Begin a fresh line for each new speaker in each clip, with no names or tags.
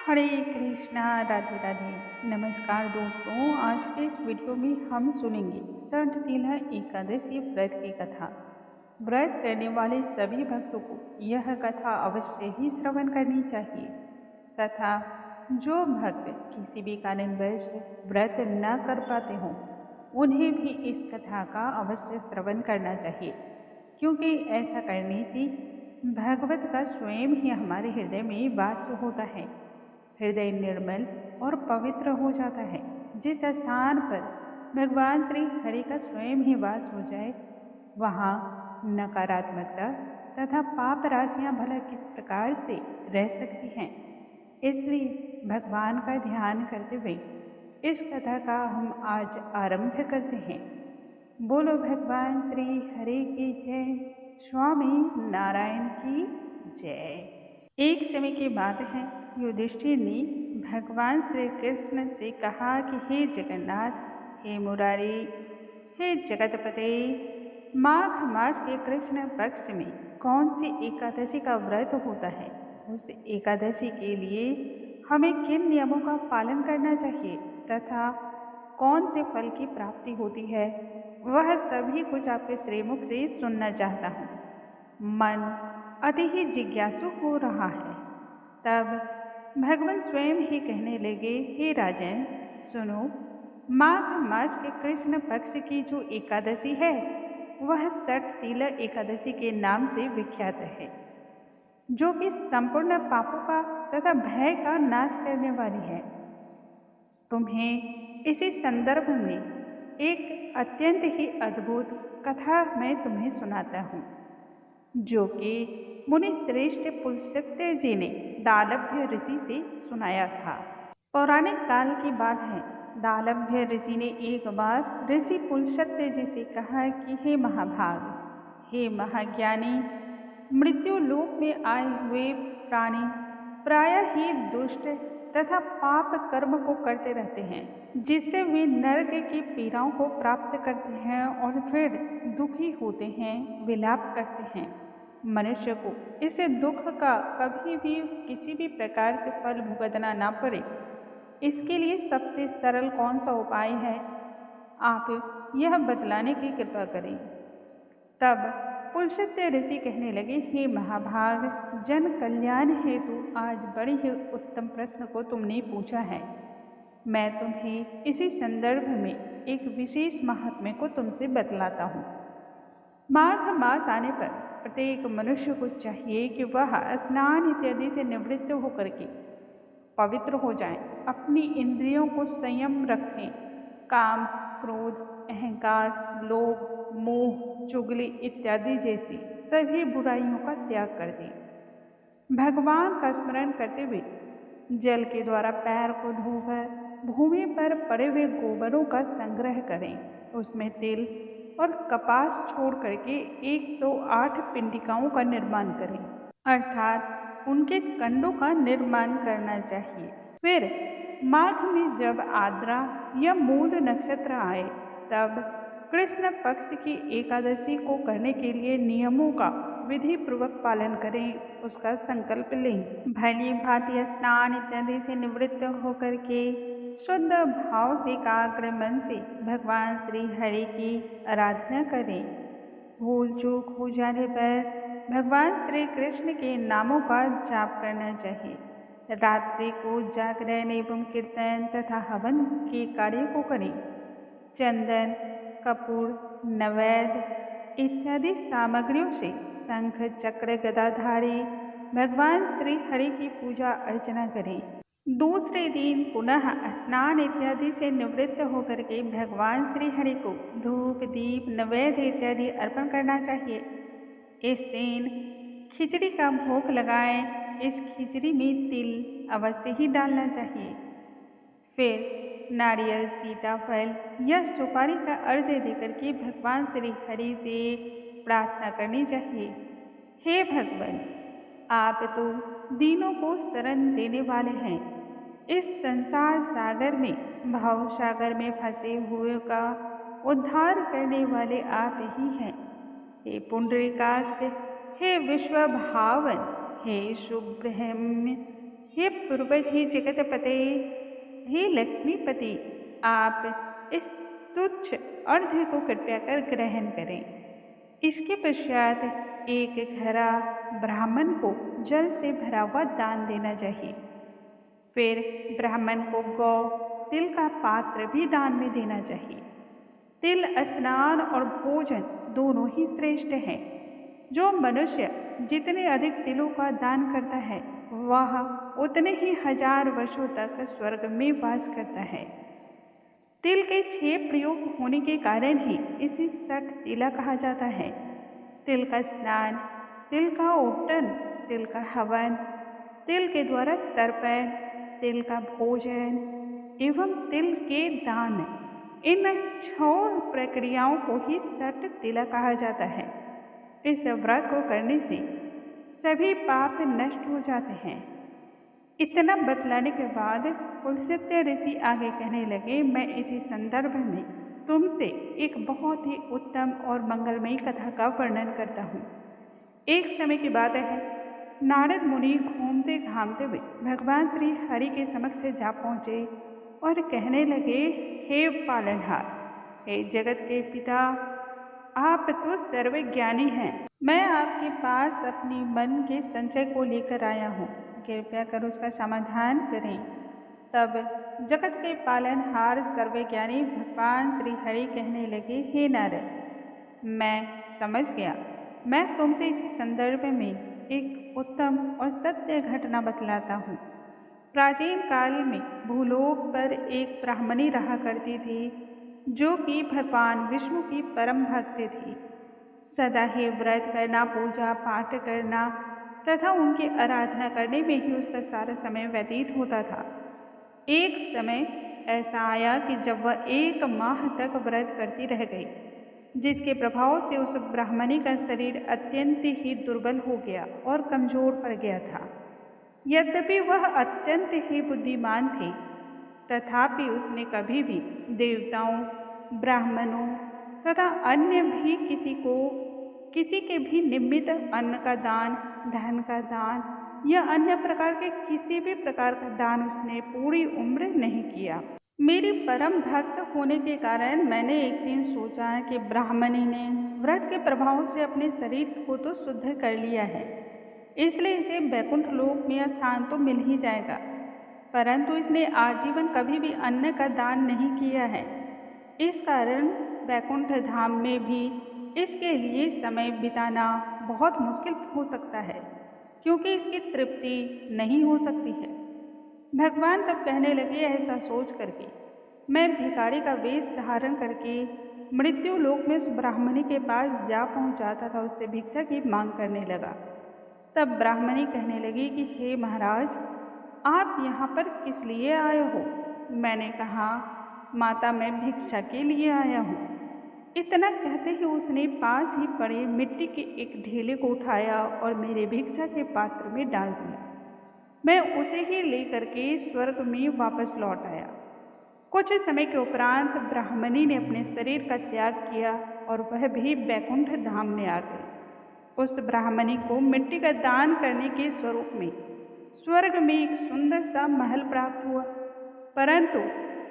हरे कृष्णा, राधे राधे। नमस्कार दोस्तों, आज के इस वीडियो में हम सुनेंगे षठतिला एकादशी व्रत की कथा। व्रत करने वाले सभी भक्तों को यह कथा अवश्य ही श्रवण करनी चाहिए तथा जो भक्त किसी भी कारणवश व्रत न कर पाते हों उन्हें भी इस कथा का अवश्य श्रवण करना चाहिए, क्योंकि ऐसा करने से भगवत का स्वयं ही हमारे हृदय में वास होता है। हृदय निर्मल और पवित्र हो जाता है। जिस स्थान पर भगवान श्री हरि का स्वयं ही वास हो जाए वहाँ नकारात्मकता तथा पाप राशियां भला किस प्रकार से रह सकती हैं। इसलिए भगवान का ध्यान करते हुए इस कथा का हम आज आरंभ करते हैं। बोलो भगवान श्री हरि की जय, स्वामी नारायण की जय। एक समय की बात है, युधिष्ठिर ने भगवान श्री कृष्ण से कहा कि हे जगन्नाथ, हे मुरारी, हे जगतपते, माघ मास के कृष्ण पक्ष में कौन सी एकादशी का व्रत होता है? उस एकादशी के लिए हमें किन नियमों का पालन करना चाहिए तथा कौन से फल की प्राप्ति होती है, वह सभी कुछ आपके श्रीमुख से सुनना चाहता हूँ। मन अति ही जिज्ञासु हो रहा है। तब भगवान स्वयं ही कहने लगे, हे राजन सुनो, माघ मास के कृष्ण पक्ष की जो एकादशी है वह षठतिला एकादशी के नाम से विख्यात है, जो कि संपूर्ण पापों का तथा भय का नाश करने वाली है। तुम्हें इसी संदर्भ में एक अत्यंत ही अद्भुत कथा मैं तुम्हें सुनाता हूँ, जो कि मुनि श्रेष्ठ पुलस्त्य जी ने दालभ्य ऋषि से सुनाया था। पौराणिक काल की बात है। दालभ्य ऋषि ने एक बार ऋषि पुलस्त्य जी से कहा कि हे महाभाग, हे महाज्ञानी, मृत्यु लोक में आए हुए प्राणी प्रायः ही दुष्ट तथा पाप कर्म को करते रहते हैं, जिससे वे नरक की पीड़ाओं को प्राप्त करते हैं और फिर दुखी होते हैं, विलाप करते हैं। मनुष्य को इस दुख का कभी भी किसी भी प्रकार से फल भुगतना ना पड़े, इसके लिए सबसे सरल कौन सा उपाय है, आप यह बतलाने की कृपा करें। तब पुलस्त्य ऋषि कहने लगे, हे महाभाग, जन कल्याण हेतु आज बड़े ही उत्तम प्रश्न को तुमने पूछा है। मैं तुम्हें इसी संदर्भ में एक विशेष महात्म्य को तुमसे बतलाता हूँ। माघ मास आने पर प्रत्येक मनुष्य को चाहिए कि वह स्नान इत्यादि से निवृत्त होकर के पवित्र हो जाएं, अपनी इंद्रियों को संयम रखें, काम, क्रोध, अहंकार, लोभ, मोह, चुगली इत्यादि जैसी सभी बुराइयों का त्याग कर दें। भगवान का स्मरण करते हुए जल के द्वारा पैर को धोकर भूमि पर पड़े हुए गोबरों का संग्रह करें। उसमें तिल और कपास छोड़ करके 108 पिंडिकाओं का निर्माण करें, अर्थात उनके कंडों का निर्माण करना चाहिए। फिर माघ में जब आद्रा या मूल नक्षत्र आए तब कृष्ण पक्ष की एकादशी को करने के लिए नियमों का विधि पूर्वक पालन करें, उसका संकल्प लें। भली भांति स्नान इत्यादि से निवृत्त होकर के शुद्ध भाव से एकाग्र मन से भगवान श्री हरि की आराधना करें। भूल चूक हो जाने पर भगवान श्री कृष्ण के नामों का जाप करना चाहिए। रात्रि को जागरण एवं कीर्तन तथा हवन के कार्य को करें। चंदन, कपूर, नैवेद्य इत्यादि सामग्रियों से शंख, चक्र, गदाधारी भगवान श्री हरि की पूजा अर्चना करें। दूसरे दिन पुनः स्नान इत्यादि से निवृत्त होकर के भगवान श्री हरि को धूप, दीप, नैवेद्य इत्यादि अर्पण करना चाहिए। इस दिन खिचड़ी का भोग लगाएं। इस खिचड़ी में तिल अवश्य ही डालना चाहिए। फिर नारियल, सीताफल या सुपारी का अर्घ्य देकर के भगवान श्री हरि से प्रार्थना करनी चाहिए। हे भगवान, आप तो दीनों को शरण देने वाले हैं। इस संसार सागर में, भाव सागर में फंसे हुए का उद्धार करने वाले आप ही हैं। हे पुंडरीकाक्ष, हे विश्व भावन, हे सुब्रह्मण्य, हे पूर्वज, हे जगतपते, हे लक्ष्मीपति, आप इस तुच्छ अर्घ्य को कृपया कर ग्रहण करें। इसके पश्चात एक घड़ा ब्राह्मण को जल से भरा हुआ दान देना चाहिए। फिर ब्राह्मण को गौ तिल का पात्र भी दान में देना चाहिए। तिल स्नान और भोजन दोनों ही श्रेष्ठ हैं। जो मनुष्य जितने अधिक तिलों का दान करता है वह उतने ही 1000 वर्षों तक स्वर्ग में वास करता है। तिल के 6 प्रयोग होने के कारण ही इसे 60 तिला कहा जाता है। तिल का स्नान, तिल का औटन, तिल का हवन, तिल के द्वारा तर्पण, तिल का भोजन एवं तिल के दान, इन 6 प्रक्रियाओं को ही 60 तिला कहा जाता है। इस व्रत को करने से सभी पाप नष्ट हो जाते हैं। इतना बतलाने के बाद पुलस्त्य ऋषि आगे कहने लगे, मैं इसी संदर्भ में तुमसे एक बहुत ही उत्तम और मंगलमयी कथा का वर्णन करता हूँ। एक समय की बात है, नारद मुनि घूमते घामते हुए भगवान श्री हरि के समक्ष जा पहुँचे और कहने लगे, हे पालनहार, हे जगत के पिता, आप तो सर्वज्ञानी हैं। मैं आपके पास अपनी मन के संचय को लेकर आया हूँ, कृपया कर उसका समाधान करें। तब जगत के पालनहार सर्वज्ञानी भगवान श्री हरि कहने लगे, हे नारद, मैं समझ गया। मैं तुमसे इसी संदर्भ में एक उत्तम और सत्य घटना बतलाता हूँ। प्राचीन काल में भूलोक पर एक ब्राह्मणी रहा करती थी जो कि भगवान विष्णु की परम भक्त थी। सदा ही व्रत करना, पूजा पाठ करना तथा उनकी आराधना करने में ही उसका सारा समय व्यतीत होता था। एक समय ऐसा आया कि जब वह 1 माह तक व्रत करती रह गई, जिसके प्रभाव से उस ब्राह्मणी का शरीर अत्यंत ही दुर्बल हो गया और कमजोर पड़ गया था। यद्यपि वह अत्यंत ही बुद्धिमान थी, तथापि उसने कभी भी देवताओं, ब्राह्मणों तथा अन्य भी किसी के भी निमित्त अन्न का दान, धन का दान या अन्य प्रकार के किसी भी प्रकार का दान उसने पूरी उम्र नहीं किया। मेरी परम भक्त होने के कारण मैंने एक दिन सोचा कि ब्राह्मणी ने व्रत के प्रभाव से अपने शरीर को तो शुद्ध कर लिया है, इसलिए इसे वैकुंठ लोक में स्थान तो मिल ही जाएगा, परंतु इसने आजीवन कभी भी अन्न का दान नहीं किया है। इस कारण वैकुंठ धाम में भी इसके लिए समय बिताना बहुत मुश्किल हो सकता है, क्योंकि इसकी तृप्ति नहीं हो सकती है। भगवान तब कहने लगे, ऐसा सोच करके मैं भिखारी का वेश धारण करके मृत्यु लोक में उस ब्राह्मणी के पास जा पहुंचा तथा उससे भिक्षा की मांग करने लगा। तब ब्राह्मणी कहने लगी कि हे महाराज, आप यहाँ पर किस लिए आए हो? मैंने कहा, माता, मैं भिक्षा के लिए आया हूँ। इतना कहते ही उसने पास ही पड़े मिट्टी के एक ढेले को उठाया और मेरे भिक्षा के पात्र में डाल दिया। मैं उसे ही लेकर के स्वर्ग में वापस लौट आया। कुछ समय के उपरांत ब्राह्मणी ने अपने शरीर का त्याग किया और वह भी वैकुंठ धाम में आ गई। उस ब्राह्मणी को मिट्टी का दान करने के स्वरूप में स्वर्ग में एक सुंदर सा महल प्राप्त हुआ, परंतु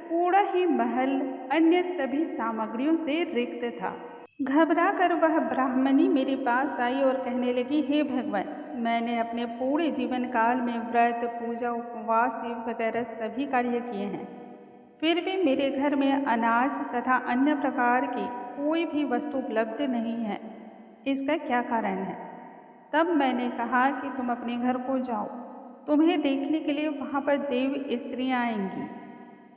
पूरा ही महल अन्य सभी सामग्रियों से रिक्त था। घबरा कर वह ब्राह्मणी मेरे पास आई और कहने लगी, हे भगवान, मैंने अपने पूरे जीवन काल में व्रत, पूजा, उपवास वगैरह सभी कार्य किए हैं, फिर भी मेरे घर में अनाज तथा अन्य प्रकार की कोई भी वस्तु उपलब्ध नहीं है। इसका क्या कारण है? तब मैंने कहा कि तुम अपने घर को जाओ, तुम्हें देखने के लिए वहाँ पर देव स्त्रियाँ आएंगी।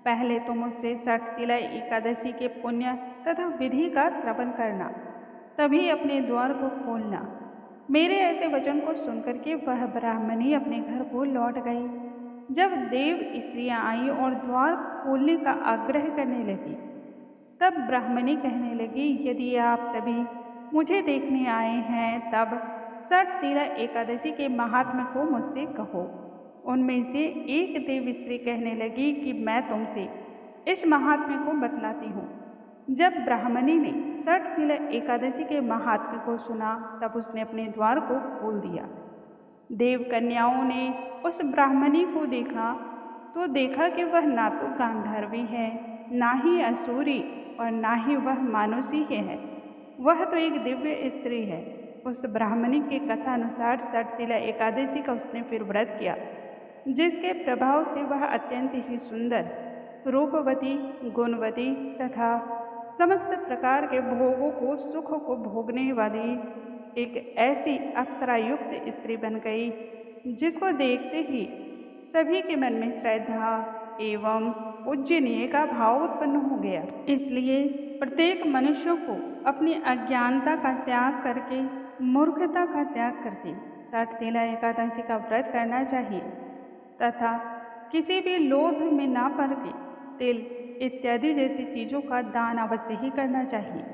पहले तुम उससे 60 तिला एकादशी के पुण्य तथा विधि का श्रवण करना, तभी अपने द्वार को खोलना। मेरे ऐसे वचन को सुनकर के वह ब्राह्मणी अपने घर को लौट गई। जब देव स्त्रियाँ आई और द्वार खोलने का आग्रह करने लगी, तब ब्राह्मणी कहने लगी, यदि आप सभी मुझे देखने आए हैं तब 60 तिला एकादशी के महात्म्य को मुझसे कहो। उनमें से एक देव स्त्री कहने लगी कि मैं तुमसे इस महात्म्य को बतलाती हूँ। जब ब्राह्मणी ने 60 तिला एकादशी के महात्म्य को सुना, तब उसने अपने द्वार को खोल दिया। देव कन्याओं ने उस ब्राह्मणी को देखा तो देखा कि वह ना तो गांधर्वी है, ना ही असुरी और ना ही वह मानुषी है। वह तो एक दिव्य स्त्री है। उस ब्राह्मणी के कथा अनुसार षटतिला एकादशी का उसने फिर व्रत किया, जिसके प्रभाव से वह अत्यंत ही सुंदर, रूपवती, गुणवती तथा समस्त प्रकार के भोगों को, सुख को भोगने वाली एक ऐसी अप्सरा युक्त स्त्री बन गई, जिसको देखते ही सभी के मन में श्रद्धा एवं पूजनीय का भाव उत्पन्न हो गया। इसलिए प्रत्येक मनुष्य को अपनी अज्ञानता का त्याग करके, मूर्खता का त्याग करके षटतिला एकादशी का व्रत करना चाहिए तथा किसी भी लोभ में ना पड़ के तिल इत्यादि जैसी चीज़ों का दान अवश्य ही करना चाहिए,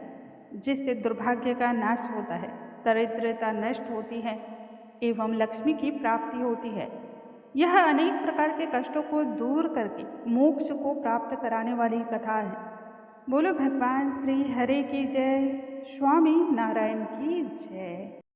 जिससे दुर्भाग्य का नाश होता है, दरिद्रता नष्ट होती है एवं लक्ष्मी की प्राप्ति होती है। यह अनेक प्रकार के कष्टों को दूर करके मोक्ष को प्राप्त कराने वाली कथा है। बोलो भगवान श्री हरे की जय, स्वामी नारायण की जय।